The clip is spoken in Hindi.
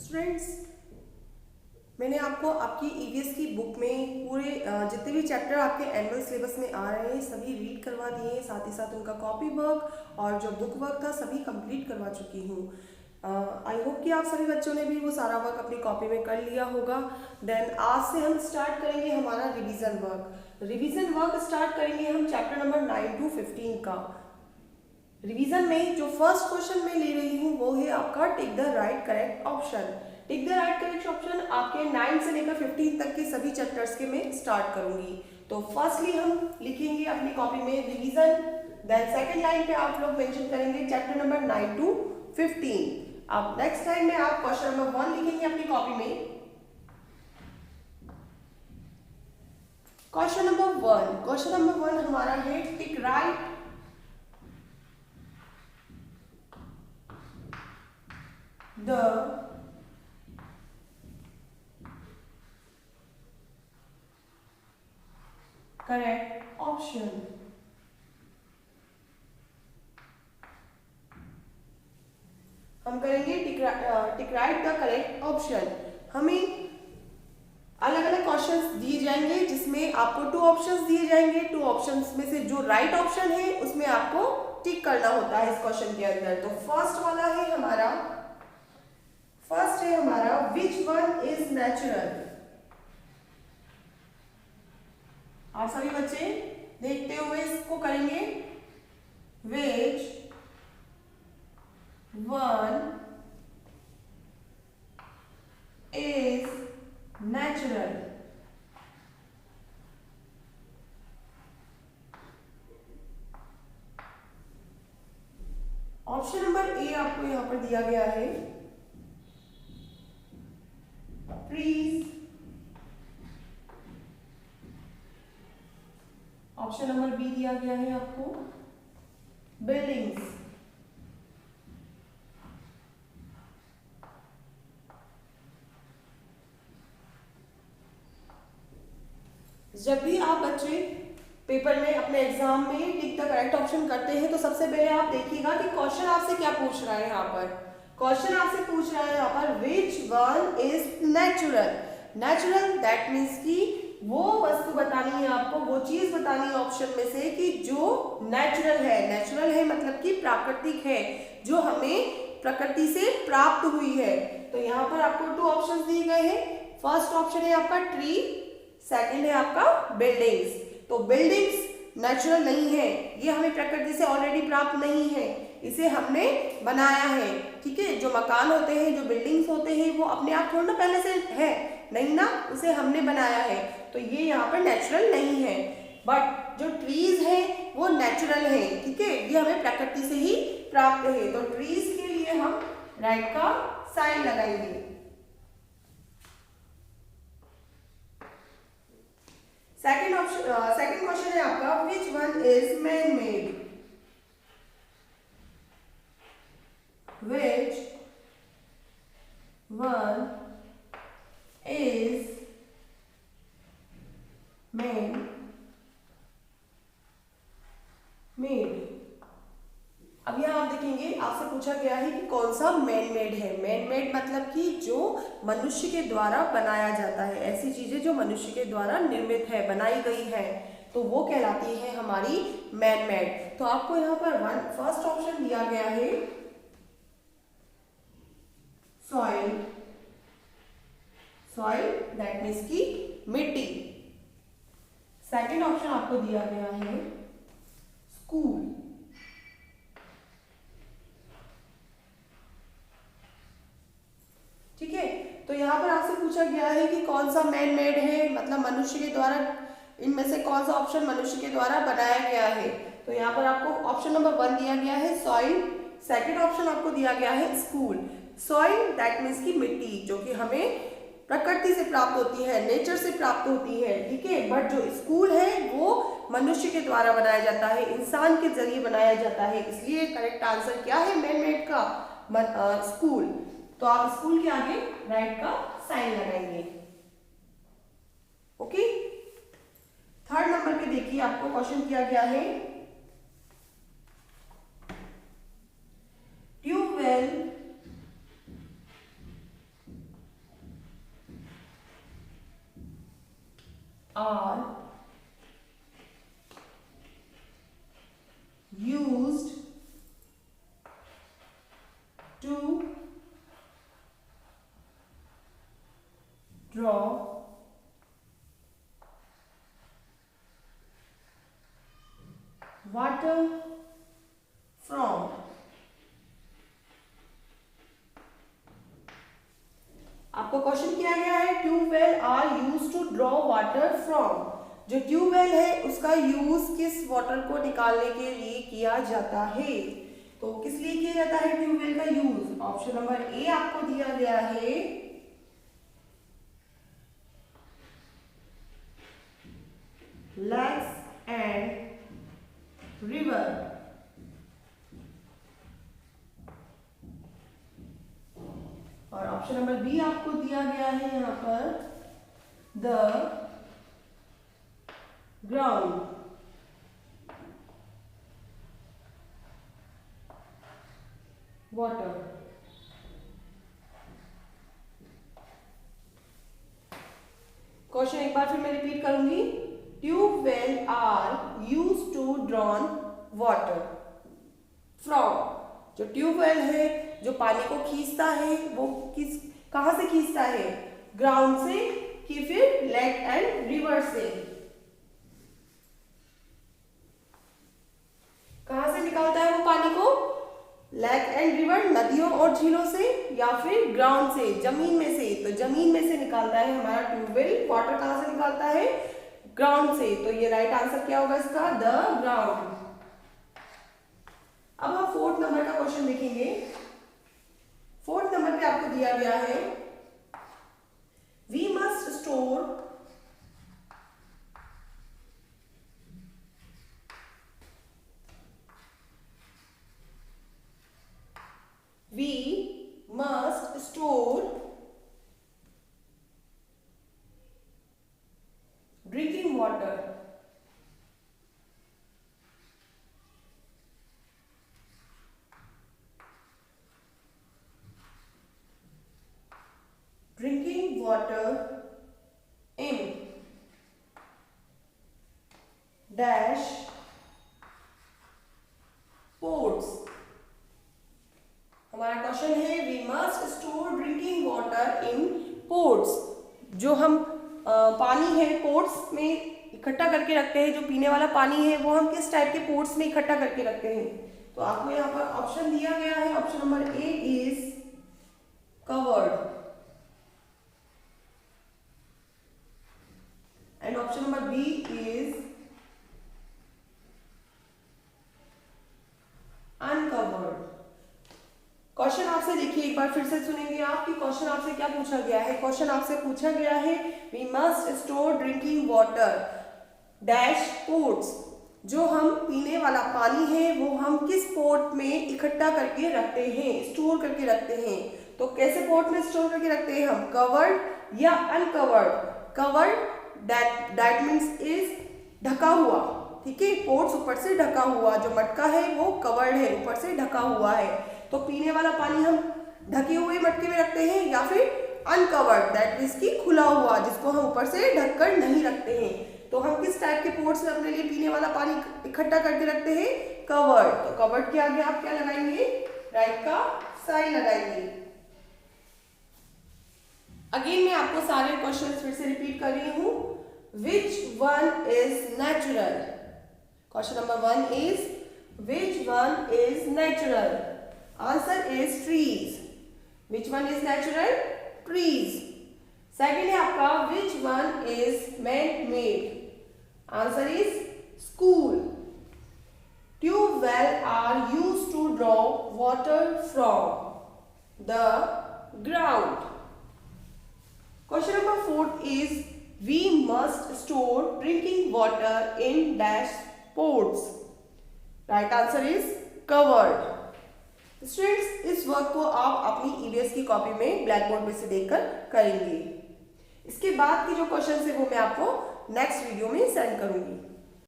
स्टूडेंट्स, मैंने आपको आपकी ईवीएस की बुक में पूरे जितने भी चैप्टर आपके एनुअल सिलेबस में आ रहे हैं सभी रीड करवा दिए हैं। साथ ही साथ उनका कॉपी वर्क और जो बुक वर्क था सभी कंप्लीट करवा चुकी हूँ। आई होप कि आप सभी बच्चों ने भी वो सारा वर्क अपनी कॉपी में कर लिया होगा। देन आज से हम स्टार्ट करेंगे हमारा revision work. Revision work start करेंगे हम चैप्टर नंबर 9 to 15 का। रिवीजन में जो फर्स्ट क्वेश्चन मैं ले रही हूँ वो है आपका tick the right correct option. Tick the right correct option आपके 9 से लेकर 15 तक के सभी चैप्टर्स के मैं स्टार्ट करूंगी। तो फर्स्टली हम लिखेंगे अपनी कॉपी में रिवीजन, देन सेकंड लाइन पे आप लोग मेंशन करेंगे चैप्टर नंबर 9 to 15। अब नेक्स्ट लाइन में आप क्वेश्चन नंबर 1 लिखेंगे अपनी कॉपी में। क्वेश्चन नंबर 1 हमारा है टिक राइट the correct option। हम करेंगे टिक राइट द करेक्ट ऑप्शन। हमें अलग अलग क्वेश्चंस दिए जाएंगे जिसमें आपको 2 ऑप्शंस दिए जाएंगे। 2 ऑप्शंस में से जो राइट ऑप्शन है उसमें आपको टिक करना होता है इस क्वेश्चन के अंदर। तो फर्स्ट है हमारा विच वन इज नेचुरल। आप सभी बच्चे देखते हुए इसको करेंगे, which one is natural. Option number A आपको यहां पर दिया गया है ट्रीज। ऑप्शन नंबर बी दिया गया है आपको बिल्डिंग्स। जब भी आप बच्चे पेपर में अपने एग्जाम में टिक द करेक्ट ऑप्शन करते हैं तो सबसे पहले आप देखिएगा कि क्वेश्चन आपसे क्या पूछ रहा है। यहाँ पर क्वेश्चन आपसे पूछ रहा है यहाँ पर which one is natural. Natural that means कि वो वस्तु बतानी है आपको, वो चीज बतानी है ऑप्शन में से कि जो नेचुरल है। नेचुरल है मतलब कि प्राकृतिक है, जो हमें प्रकृति से प्राप्त हुई है। तो यहाँ पर आपको 2 ऑप्शन दिए गए हैं। फर्स्ट ऑप्शन है आपका ट्री, सेकंड है आपका बिल्डिंग्स। तो बिल्डिंग्स नेचुरल नहीं है, ये हमें प्रकृति से ऑलरेडी प्राप्त नहीं है, इसे हमने बनाया है। ठीक है, जो मकान होते हैं, जो बिल्डिंग्स होते हैं वो अपने आप थोड़ा ना पहले से है, नहीं ना, उसे हमने बनाया है। तो ये यहाँ पर नेचुरल नहीं है। बट जो ट्रीज है वो नेचुरल है। ठीक है, ये हमें प्रकृति से ही प्राप्त है। तो ट्रीज के लिए हम राइट का साइन लगाएंगे। सेकंड क्वेश्चन है आपका which one is man made. Which one is man made. अब यहाँ आप देखेंगे आपसे पूछा गया है कि कौन सा मैन मेड है। मैन मेड मतलब कि जो मनुष्य के द्वारा बनाया जाता है, ऐसी चीजें जो मनुष्य के द्वारा निर्मित है, बनाई गई है, तो वो कहलाती है हमारी मैन मेड। तो आपको यहाँ पर फर्स्ट ऑप्शन दिया गया है सॉइल। सॉइल दैट मीन्स की मिट्टी। सेकंड ऑप्शन आपको दिया गया है स्कूल। ठीक है, तो यहाँ पर आपसे पूछा गया है कि कौन सा मैन मेड है, मतलब मनुष्य के द्वारा, इनमें से कौन सा ऑप्शन मनुष्य के द्वारा बनाया गया है। तो यहाँ पर आपको ऑप्शन नंबर 1 दिया गया है सॉइल, सेकंड ऑप्शन आपको दिया गया है स्कूल। सॉइल दैट मीन्स की मिट्टी, जो कि हमें प्रकृति से प्राप्त होती है, नेचर से प्राप्त होती है। ठीक है, बट जो स्कूल है वो मनुष्य के द्वारा बनाया जाता है, इंसान के जरिए बनाया जाता है। इसलिए करेक्ट आंसर क्या है मैन मेड का, स्कूल। तो आप स्कूल के आगे राइट का साइन लगाएंगे। ओके, थर्ड नंबर पे देखिए आपको क्वेश्चन किया गया है tubewell are used to draw water from आपको क्वेश्चन किया गया है tubewell are use to draw water from. जो ट्यूबवेल है उसका यूज किस वाटर को निकालने के लिए किया जाता है? तो किस लिए किया जाता है ट्यूबवेल का यूज? ऑप्शन नंबर ए आपको दिया गया है लेक्स एंड रिवर। और ऑप्शन नंबर बी आपको दिया गया है यहाँ पर द ग्राउंड। वाटर। क्वेश्चन एक बार फिर मैं रिपीट करूंगी। Tubewell are use to drawn water from. जो ट्यूबवेल है जो पानी को खींचता है वो कहां से खींचता है? ग्राउंड से कि फिर लेक एंड रिवर से? कहां से निकालता है वो पानी को? लेक एंड रिवर नदियों और झीलों से या फिर ग्राउंड से, जमीन में से? तो जमीन में से निकालता है हमारा ट्यूबवेल। वाटर कहां से निकालता है? ग्राउंड से। तो ये राइट आंसर क्या होगा इसका? The ground. अब हम 4th नंबर का क्वेश्चन देखेंगे। 4th नंबर पे आपको दिया गया है we must store drinking water in dash pots। हमारा क्वेश्चन है we must store drinking water in pots. जो हम पानी है पोट्स में इकट्ठा करके रखते हैं, जो पीने वाला पानी है वो हम किस टाइप के पोट्स में इकट्ठा करके रखते हैं? तो आपको यहाँ पर ऑप्शन दिया गया है। Option number A is covered and option number B is uncovered। Question आपसे देखिए एक बार फिर से सुनेंगे आप कि क्वेश्चन आपसे क्या पूछा गया है। क्वेश्चन आपसे पूछा गया है we must store drinking water dash pots. जो हम पीने वाला पानी है वो हम किस पोट में इकट्ठा करके रखते हैं, स्टोर करके रखते हैं? तो कैसे पोट में स्टोर करके रखते हैं हम? कवर्ड या uncovered? Covered that means is ढका हुआ, ठीक है। पोट्स ऊपर से ढका हुआ, जो मटका है वो कवर्ड है, ऊपर से ढका हुआ है। तो पीने वाला पानी हम ढके हुए मटके में रखते हैं या फिर अनकवर्ड दैट मीन्स की खुला हुआ, जिसको हम ऊपर से ढककर नहीं रखते हैं। तो हम किस टाइप के पोट्स में अपने लिए पीने वाला पानी इकट्ठा करके रखते हैं? कवर्ड। तो कवर्ड के आगे आप क्या लगाएंगे? राइट का साइन लगाएंगे। अगेन मैं आपको सारे क्वेश्चन फिर से रिपीट कर रही हूं। Which one is natural? Question number 1 is which one is natural? Answer is trees. Which one is natural? Trees. Second है आपका which one is man-made? Answer is school. Tube well are used to draw water from the ground. Question number 4 is we must store drinking water in dash pots. Right answer is covered. Students, इस वर्क को आप अपनी EVS की कॉपी में ब्लैक बोर्ड में से देखकर करेंगे। इसके बाद के जो क्वेश्चन है वो मैं आपको नेक्स्ट वीडियो में सेंड करूंगी।